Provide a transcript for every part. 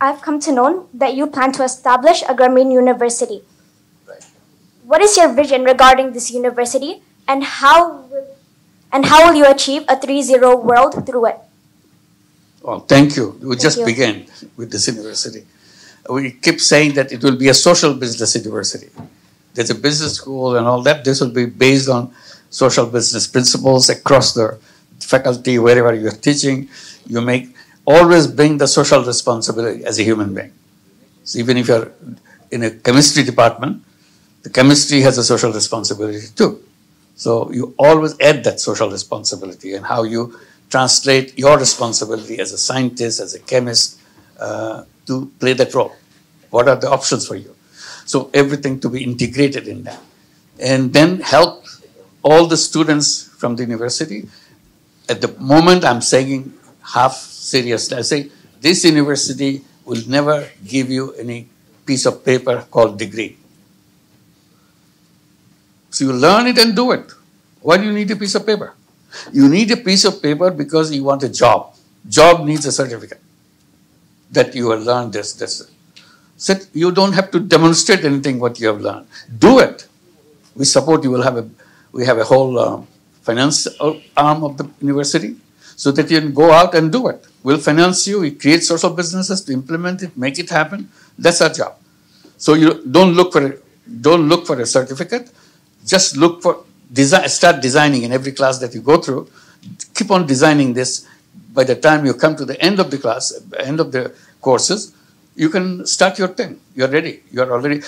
I've come to know that you plan to establish a Grameen university. Right. What is your vision regarding this university, and how will you achieve a 3.0 world through it? Well, thank you. We just began with this university. We keep saying that it will be a social business university. There's a business school and all that. This will be based on social business principles across the faculty, wherever you're teaching. You always bring the social responsibility as a human being. So even if you're in a chemistry department, the chemistry has a social responsibility too. So you always add that social responsibility and how you translate your responsibility as a scientist, as a chemist, to play that role. What are the options for you? So everything to be integrated in that. And then help all the students from the university. At the moment, I'm saying half seriously, I say this university will never give you any piece of paper called degree. So you learn it and do it. Why do you need a piece of paper? You need a piece of paper because you want a job. Job needs a certificate that you have learned this. So you don't have to demonstrate anything what you have learned. Do it. We support you. We have a whole finance arm of the university so that you can go out and do it. We'll finance you. We create social businesses to implement it, make it happen. That's our job. So you don't look for a certificate. Just look for start designing in every class that you go through. Keep on designing this. By the time you come to the end of the class, end of the courses, you can start your thing. You're ready. You're already,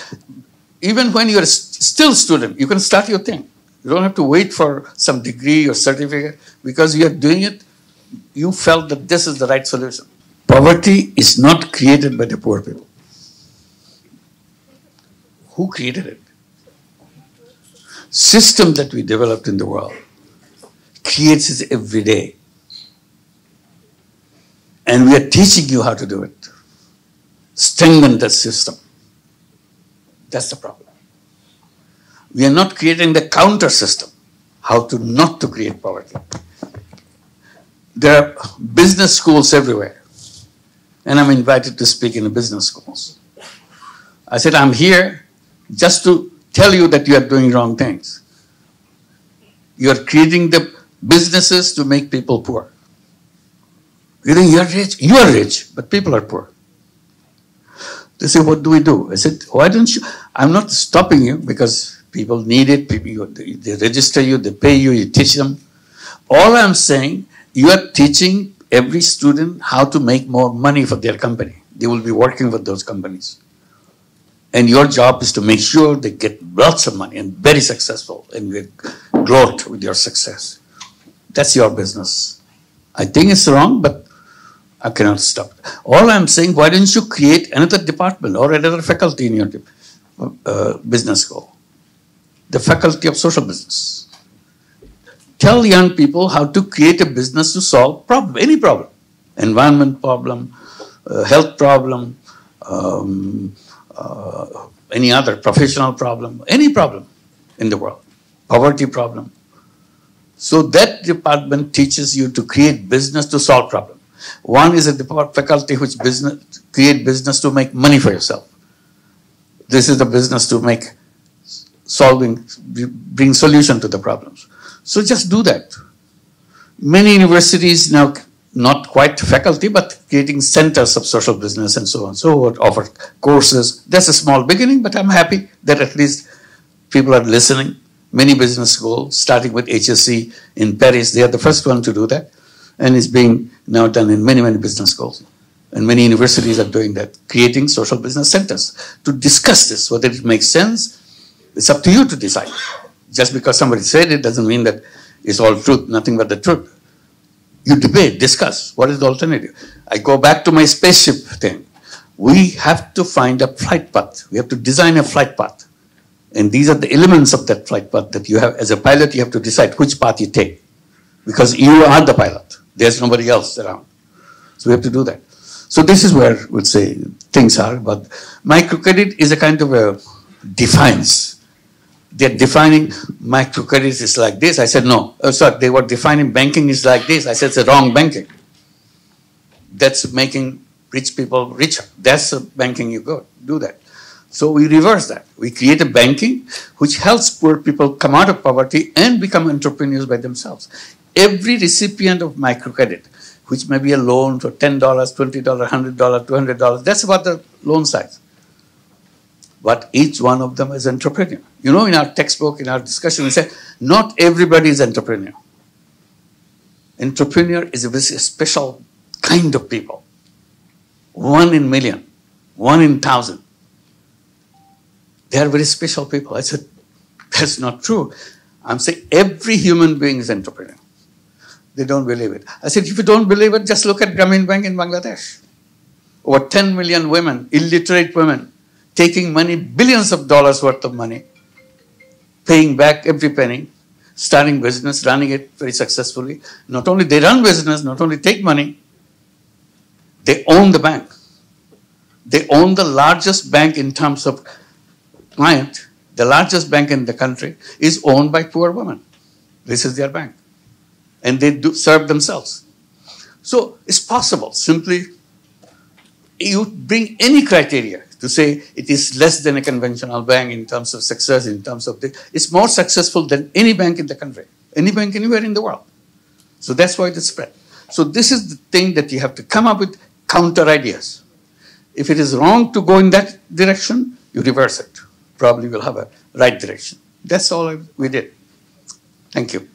even when you're still student, you can start your thing. You don't have to wait for some degree or certificate because you're doing it. You felt that this is the right solution. Poverty is not created by the poor people. Who created it? System that we developed in the world creates it every day. And we are teaching you how to do it. Strengthen that system. That's the problem. We are not creating the counter system, how to not to create poverty. There are business schools everywhere. And I'm invited to speak in the business schools. I said, I'm here just to tell you that you are doing wrong things. You are creating the businesses to make people poor. You think you're rich? You are rich, but people are poor. They say, what do we do? I said, why don't you? I'm not stopping you because people need it. They register you, they pay you, you teach them. All I'm saying, you are teaching every student how to make more money for their company. They will be working with those companies. And your job is to make sure they get lots of money and very successful and get growth with your success. That's your business. I think it's wrong, but I cannot stop. All I'm saying, why don't you create another department or another faculty in your business school? The faculty of social business. Tell young people how to create a business to solve any problem. Environment problem, health problem, any other professional problem, any problem in the world, poverty problem. So that department teaches you to create business to solve problems. One is a faculty which create business to make money for yourself. This is the business to bring solution to the problems. So just do that. Many universities now, not quite faculty, but creating centers of social business and so on. So offer courses. That's a small beginning, but I'm happy that at least people are listening. Many business schools, starting with HSC in Paris, they are the first one to do that. And it's being now done in many, many business schools. And many universities are doing that, creating social business centers to discuss this, whether it makes sense. It's up to you to decide. Just because somebody said it doesn't mean that it's all truth, nothing but the truth. You debate, discuss, what is the alternative? I go back to my spaceship thing. We have to find a flight path. We have to design a flight path. And these are the elements of that flight path that you have, as a pilot, you have to decide which path you take. Because you are the pilot. There's nobody else around. So we have to do that. So this is where we'll say things are. But microcredit is a kind of a defiance. They're defining microcredit is like this. I said, no. Sorry, they were defining banking is like this. I said, it's a wrong banking. That's making rich people richer. That's the banking you go, do that. So we reverse that. We create a banking which helps poor people come out of poverty and become entrepreneurs by themselves. Every recipient of microcredit, which may be a loan for $10, $20, $100, $200, that's about the loan size. But each one of them is entrepreneur. You know, in our textbook, in our discussion, we say, not everybody is entrepreneur. Entrepreneur is a very special kind of people. 1 in million, 1 in 1,000. They are very special people. I said, that's not true. I'm saying every human being is entrepreneur. They don't believe it. I said, if you don't believe it, just look at Grameen Bank in Bangladesh. Over 10 million women, illiterate women, taking money, billions of dollars worth of money, paying back every penny, starting business, running it very successfully. Not only they run business, not only take money, they own the bank. They own the largest bank in terms of client. The largest bank in the country is owned by poor women. This is their bank. And they do serve themselves. So it's possible. Simply, you bring any criteria to say it is less than a conventional bank in terms of success, in terms of it's more successful than any bank in the country, any bank anywhere in the world. So that's why it is spread. So this is the thing that you have to come up with counter ideas. If it is wrong to go in that direction, you reverse it. Probably will have a right direction. That's all we did. Thank you.